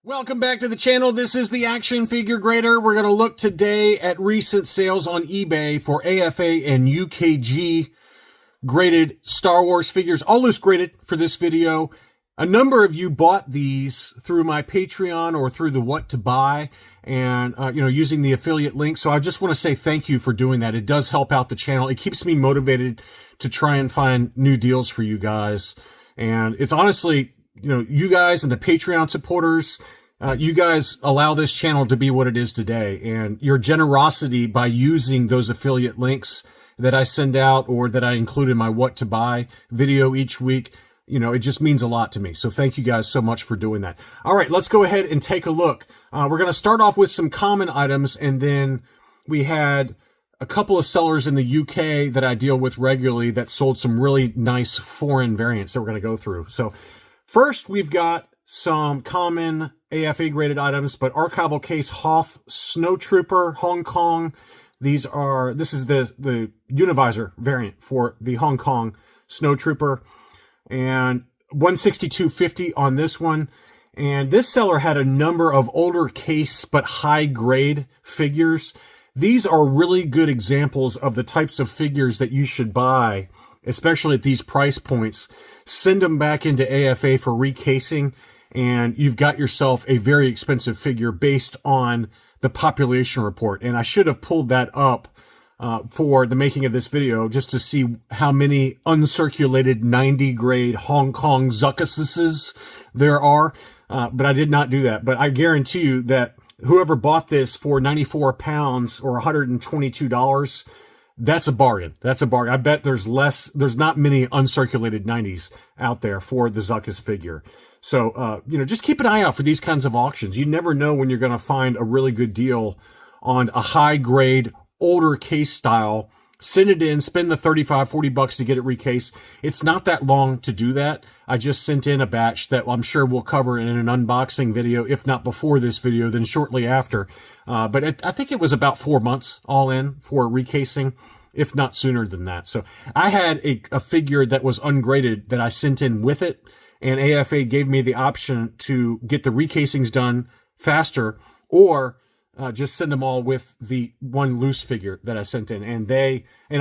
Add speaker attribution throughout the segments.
Speaker 1: Welcome back to the channel. This is the Action Figure Grader. We're going to look today at recent sales on eBay for AFA and UKG graded Star Wars figures, all loose graded for this video. A number of you bought these through my Patreon or through the What to Buy and, using the affiliate link. So I just want to say thank you for doing that. It does help out the channel. It keeps me motivated to try and find new deals for you guys. And it's honestly, you guys and the Patreon supporters, you guys allow this channel to be what it is today. And your generosity by using those affiliate links that I send out or that I include in my What to Buy video each week, it just means a lot to me. So thank you guys so much for doing that. All right, let's go ahead and take a look. We're going to start off with some common items, and then we had a couple of sellers in the UK that I deal with regularly that sold some really nice foreign variants that we're going to go through. So first, we've got some common AFA graded items, but archival case Hoth Snowtrooper Hong Kong. This is the Univisor variant for the Hong Kong Snowtrooper, and $162.50 on this one. And this seller had a number of older case but high grade figures. These are really good examples of the types of figures that you should buy, especially at these price points. Send them back into AFA for recasing, and you've got yourself a very expensive figure based on the population report. And I should have pulled that up for the making of this video just to see how many uncirculated 90 grade Hong Kong Zuckuses there are. But I did not do that. But I guarantee you that whoever bought this for 94 pounds or $122, that's a bargain. That's a bargain. I bet there's not many uncirculated 90s out there for the Zuckus figure. So, just keep an eye out for these kinds of auctions. You never know when you're going to find a really good deal on a high grade, older case style. Send it in, spend the $35, $40 to get it recased. It's not that long to do that. I just sent in a batch that I'm sure we'll cover in an unboxing video, if not before this video, then shortly after. But I think it was about 4 months all in for recasing, if not sooner than that. So I had a figure that was ungraded that I sent in with it, and AFA gave me the option to get the recasings done faster or just send them all with the one loose figure that I sent in. And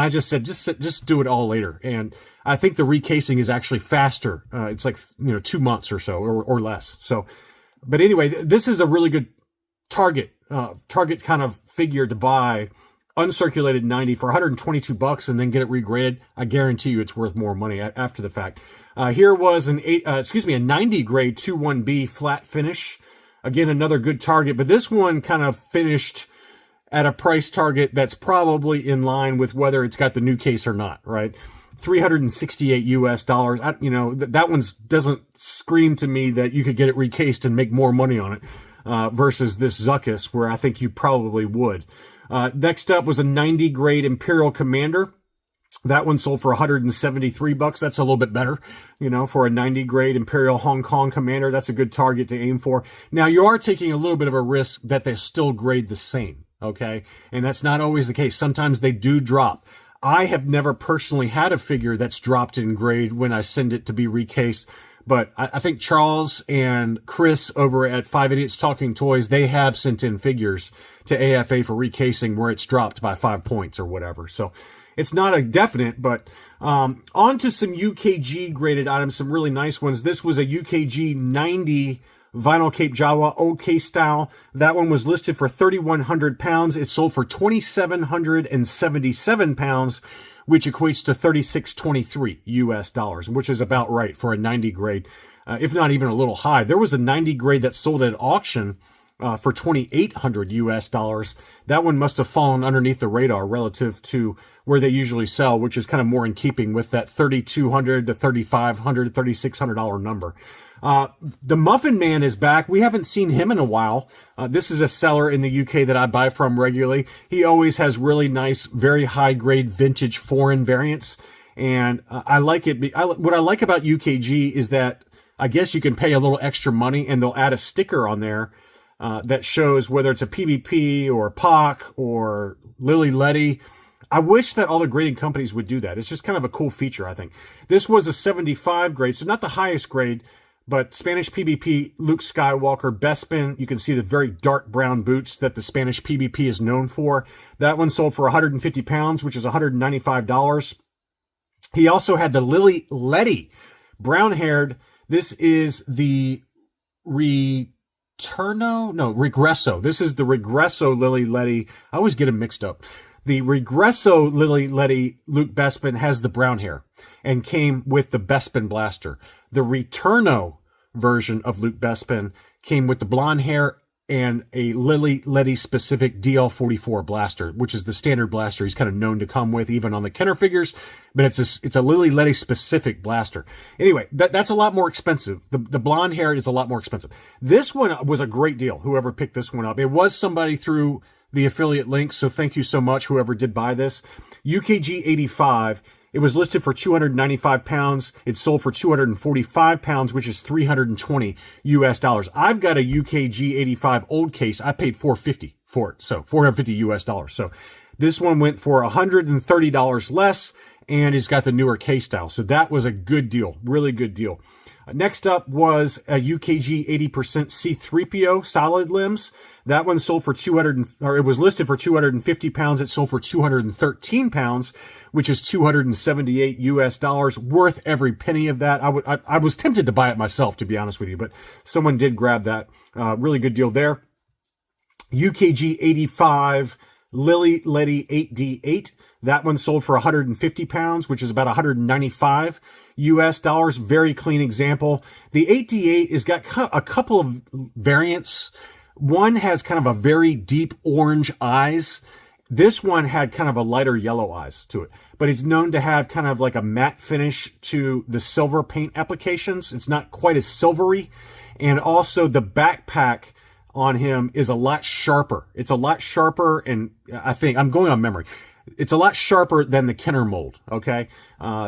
Speaker 1: I just said, just do it all later. And I think the recasing is actually faster. It's like, 2 months or so or less. So, but anyway, this is a really good target kind of figure to buy, uncirculated 90 for $122 and then get it regraded. I guarantee you it's worth more money after the fact. Here was a 90 grade 21B flat finish. Again, another good target, but this one kind of finished at a price target that's probably in line with whether it's got the new case or not, right? $368 US. That one doesn't scream to me that you could get it recased and make more money on it versus this Zuckus, where I think you probably would. Next up was a 90 grade Imperial Commander. That one sold for $173. That's a little bit better, for a 90 grade Imperial Hong Kong Commander. That's a good target to aim for. Now, you are taking a little bit of a risk that they still grade the same, okay? And that's not always the case. Sometimes they do drop. I have never personally had a figure that's dropped in grade when I send it to be recased. But I think Charles and Chris over at 5 Idiots Talking Toys, they have sent in figures to AFA for recasing where it's dropped by 5 points or whatever. So it's not a definite, but on to some UKG graded items, some really nice ones. This was a UKG 90 Vinyl Cape Jawa old case style. That one was listed for 3,100 pounds. It sold for 2,777 pounds, which equates to $36.23 US, which is about right for a 90 grade, if not even a little high. There was a 90 grade that sold at auction for $2,800 US. That one must have fallen underneath the radar relative to where they usually sell, which is kind of more in keeping with that $3,200 to $3,500, $3,600 number. The Muffin Man is back. We haven't seen him in a while. This is a seller in the UK that I buy from regularly. He always has really nice, very high grade vintage foreign variants. And I like it. What I like about UKG is that I guess you can pay a little extra money and they'll add a sticker on there that shows whether it's a PBP or POC or Lili Ledy. I wish that all the grading companies would do that. It's just kind of a cool feature, I think. This was a 75 grade, so not the highest grade, But Spanish PvP, Luke Skywalker, Bespin, you can see the very dark brown boots that the Spanish PvP is known for. That one sold for 150 pounds, which is $195. He also had the Lili Ledy, brown-haired. This is the Regresso. This is the Regresso Lili Ledy. I always get them mixed up. The Regresso Lili Ledy Luke Bespin has the brown hair and came with the Bespin blaster. The Returno version of Luke Bespin came with the blonde hair and a Lili Ledy specific DL44 blaster, which is the standard blaster he's kind of known to come with, even on the Kenner figures. But it's a Lili Ledy specific blaster. Anyway, that's a lot more expensive. The blonde hair is a lot more expensive. This one was a great deal. Whoever picked this one up, it was somebody through the affiliate links. So thank you so much, whoever did buy this. UKG 85. It was listed for 295 pounds. It sold for 245 pounds, which is $320 US. I've got a UKG 85 old case. I paid $450 for it. So $450 US. So this one went for $130 less, and it's got the newer case style. So that was a good deal. Really good deal. Next up was a UKG 80% C3PO solid limbs. That one sold for it was listed for 250 pounds. It sold for 213 pounds, which is $278 US. Worth every penny of that. I was tempted to buy it myself, to be honest with you, but someone did grab that. Really good deal there. UKG 85 Lili Ledy 8D8. That one sold for 150 pounds, which is about 195 US. Very clean example. The 8D8 has got a couple of variants. One has kind of a very deep orange eyes. This one had kind of a lighter yellow eyes to it, but it's known to have kind of like a matte finish to the silver paint applications. It's not quite as silvery. And also the backpack on him is a lot sharper. It's a lot sharper, and I think I'm going on memory. It's a lot sharper than the Kenner mold. Okay.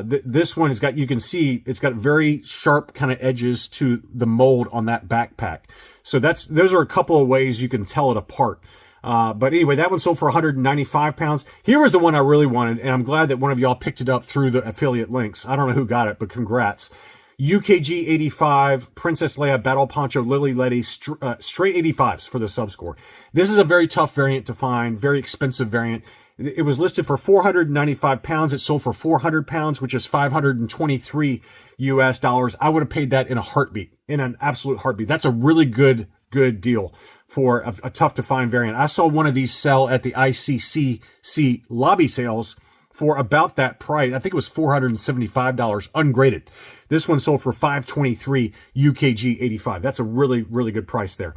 Speaker 1: This one has got, you can see it's got very sharp kind of edges to the mold on that backpack. So those are a couple of ways you can tell it apart. But anyway, that one sold for 195 pounds. Here was the one I really wanted, and I'm glad that one of y'all picked it up through the affiliate links. I don't know who got it, but congrats. UKG 85 Princess Leia Battle Poncho Lili Ledy straight 85s for the subscore. This is a very tough variant to find, very expensive variant. It was listed for 495 pounds. It sold for 400 pounds, which is $523 US. I would have paid that in a heartbeat, in an absolute heartbeat. That's a really good deal for a tough to find variant. I saw one of these sell at the ICCC lobby sales for about that price. I think it was $475 ungraded. This one sold for $523 UKG 85. That's a really good price there.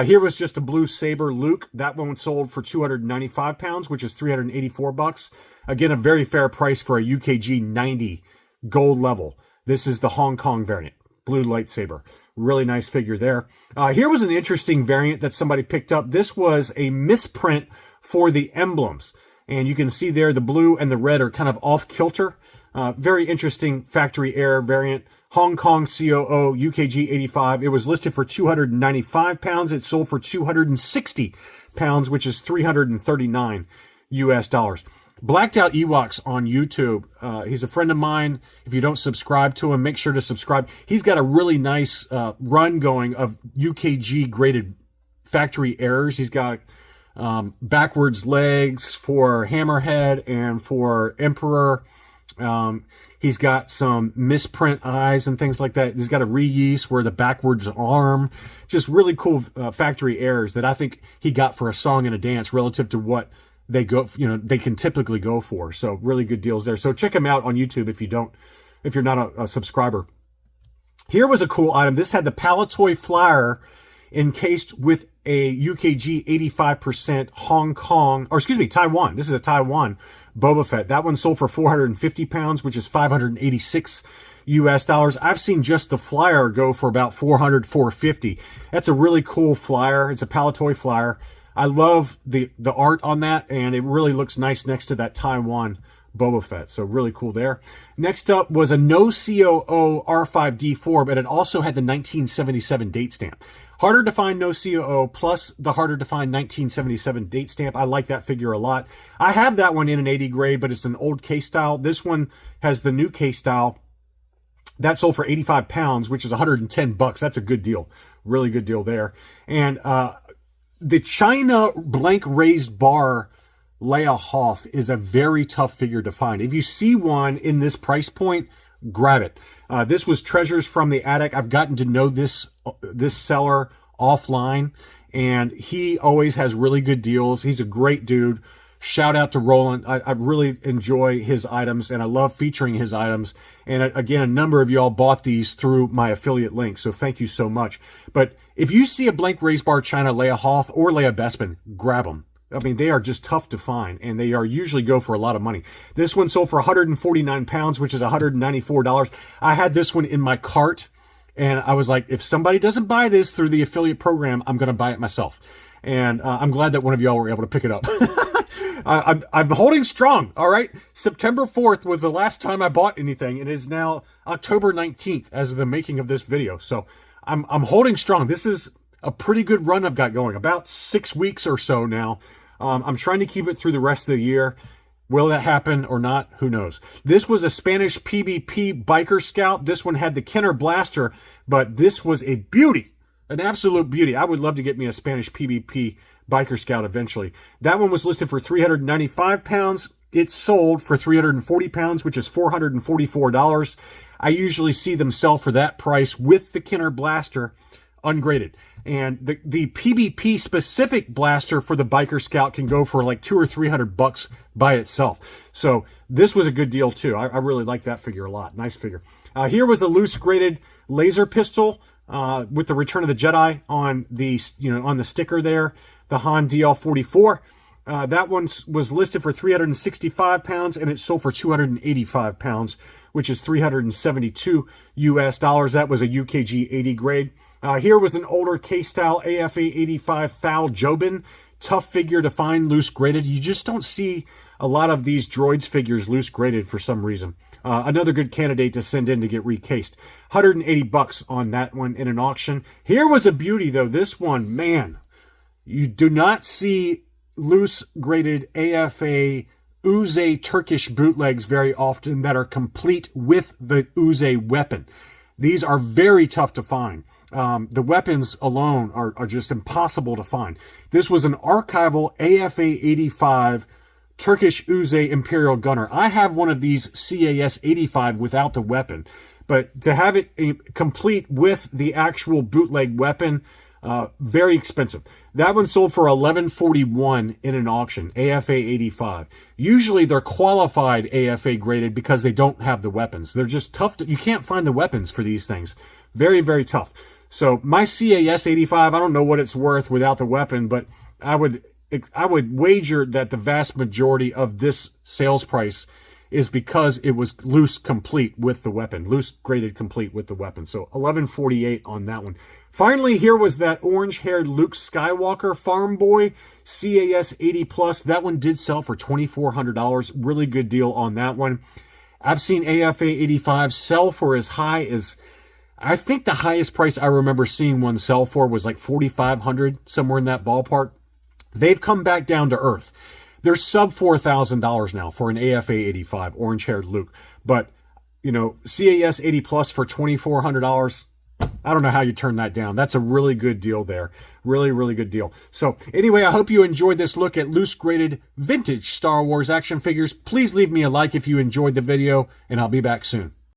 Speaker 1: Here was just a blue saber Luke. That one sold for 295 pounds, which is $384. Again, a very fair price for a UKG 90 gold level. This is the Hong Kong variant, blue lightsaber. Really nice figure there. Here was an interesting variant that somebody picked up. This was a misprint for the emblems. And you can see there the blue and the red are kind of off kilter. Very interesting factory error variant. Hong Kong COO UKG 85. It was listed for 295 pounds. It sold for 260 pounds, which is $339 US. Blacked Out Ewoks on YouTube. He's a friend of mine. If you don't subscribe to him, make sure to subscribe. He's got a really nice run going of UKG graded factory errors. He's got backwards legs for Hammerhead and for Emperor. He's got some misprint eyes and things like that. He's got a reuse where the backwards arm. Just really cool factory errors that I think he got for a song and a dance relative to what they go, they can typically go for. So really good deals there. So check him out on YouTube if you're not a subscriber. Here was a cool item. This had the Palatoy Flyer encased with a UKG 85% Taiwan. This is a Taiwan Boba Fett. That one sold for 450 pounds, which is $586 US. I've seen just the flyer go for about 400, 450. That's a really cool flyer. It's a Palatoy Flyer. I love the art on that, and it really looks nice next to that Taiwan Boba Fett. So really cool there. Next up was a no COO R5D4, but it also had the 1977 date stamp. Harder to find no COO plus the harder to find 1977 date stamp. I like that figure a lot. I have that one in an 80 grade, but it's an old case style. This one has the new case style. That sold for 85 pounds, which is 110 bucks. That's a good deal. Really good deal there. And the China blank raised bar Leia Hoth is a very tough figure to find. If you see one in this price point, grab it. This was Treasures from the Attic. I've gotten to know this seller offline, and he always has really good deals. He's a great dude. Shout out to Roland. I really enjoy his items, and I love featuring his items. And again, a number of y'all bought these through my affiliate link, so thank you so much. But if you see a blank raised bar China Leia Hoth or Leia Bespin, grab them. I mean, they are just tough to find, and they are usually go for a lot of money. This one sold for 149 pounds, which is $194. I had this one in my cart, and I was like, if somebody doesn't buy this through the affiliate program, I'm going to buy it myself. And I'm glad that one of y'all were able to pick it up. I'm holding strong, all right? September 4th was the last time I bought anything, and it is now October 19th as of the making of this video. So I'm holding strong. This is a pretty good run I've got going, about 6 weeks or so now. I'm trying to keep it through the rest of the year. Will that happen or not? Who knows? This was a Spanish PvP Biker Scout. This one had the Kenner Blaster, but this was a beauty. An absolute beauty. I would love to get me a Spanish PvP Biker Scout eventually. That one was listed for 395 pounds. It sold for 340 pounds, which is $444. I usually see them sell for that price with the Kenner Blaster ungraded. And the PvP specific blaster for the Biker Scout can go for like $200 or $300 by itself. So this was a good deal too. I really like that figure a lot. Nice figure. Here was a loose graded laser pistol with the Return of the Jedi on the on the sticker there. The Han DL-44. That one was listed for 365 pounds and it sold for 285 pounds, which is $372 US. That was a UKG 80 grade. Here was an older K-style AFA 85 Foul Jobin. Tough figure to find loose graded. You just don't see a lot of these droids figures loose graded for some reason. Another good candidate to send in to get recased. 180 bucks on that one in an auction. Here was a beauty though. This one, man, you do not see loose graded AFA Uzay Turkish bootlegs very often that are complete with the Uzay weapon. These are very tough to find. The weapons alone are just impossible to find. This was an archival AFA 85 Turkish Uzay Imperial Gunner. I have one of these CAS 85 without the weapon, but to have it complete with the actual bootleg weapon, very expensive. That one sold for $1141 in an auction, AFA 85. Usually they're qualified AFA graded because they don't have the weapons. They're just tough. You can't find the weapons for these things. Very, very tough. So my CAS 85, I don't know what it's worth without the weapon, but I would wager that the vast majority of this sales price is because it was loose complete with the weapon, loose graded complete with the weapon. So $1148 on that one. Finally, here was that orange-haired Luke Skywalker Farm Boy CAS 80 plus. That one did sell for $2,400. Really good deal on that one. I've seen AFA 85 sell for as high as, I think the highest price I remember seeing one sell for was like $4,500, somewhere in that ballpark. They've come back down to earth. They're sub $4,000 now for an AFA 85 orange-haired Luke. But, CAS 80 plus for $2,400, I don't know how you turn that down. That's a really good deal there. Really, really good deal. So anyway, I hope you enjoyed this look at loose graded vintage Star Wars action figures. Please leave me a like if you enjoyed the video, and I'll be back soon.